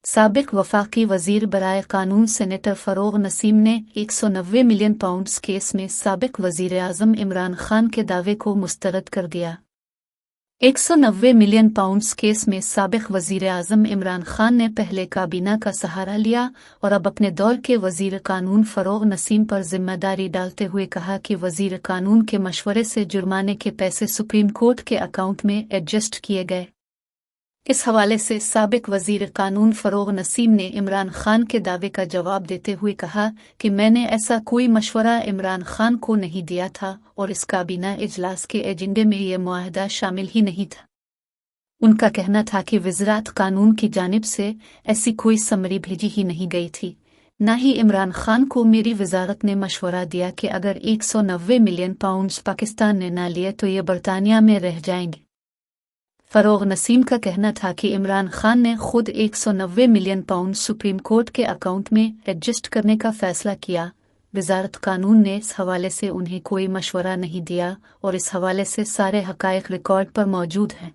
साबिक वफाकी वजीर बराए कानून सेनेटर फरोग नसीम ने 190 मिलियन पाउंड्स केस में साबिक वजीर आज़म इमरान खान के दावे को मुस्तरद कर दिया। 190 मिलियन पाउंड्स केस में साबिक वजीर आज़म इमरान खान ने पहले काबीना का सहारा लिया और अब अपने दौर के वजीर कानून फरोग नसीम पर जिम्मेदारी डालते हुए कहा कि वजीर कानून के मशवरे से जुर्माने के पैसे सुप्रीम कोर्ट के अकाउंट में एडजस्ट किए गए। इस हवाले से साबिक वजीर कानून फरोग नसीम ने इमरान खान के दावे का जवाब देते हुए कहा कि मैंने ऐसा कोई मशवरा इमरान खान को नहीं दिया था और इस काबीना इजलास के एजेंडे में यह मुआहदा शामिल ही नहीं था। उनका कहना था कि वज़ारत कानून की जानिब से ऐसी कोई समरी भेजी ही नहीं गई थी, न ही इमरान खान को मेरी वज़ारत ने मशवरा दिया कि अगर 190 मिलियन पाउंड्स पाकिस्तान ने न लिए तो ये बरतानिया में रह जाएंगे। फरोग नसीम का कहना था कि इमरान खान ने खुद 190 मिलियन पाउंड सुप्रीम कोर्ट के अकाउंट में एडजस्ट करने का फैसला किया। वज़ारत कानून ने इस हवाले से उन्हें कोई मशवरा नहीं दिया और इस हवाले से सारे हक़ाइक़ रिकॉर्ड पर मौजूद हैं।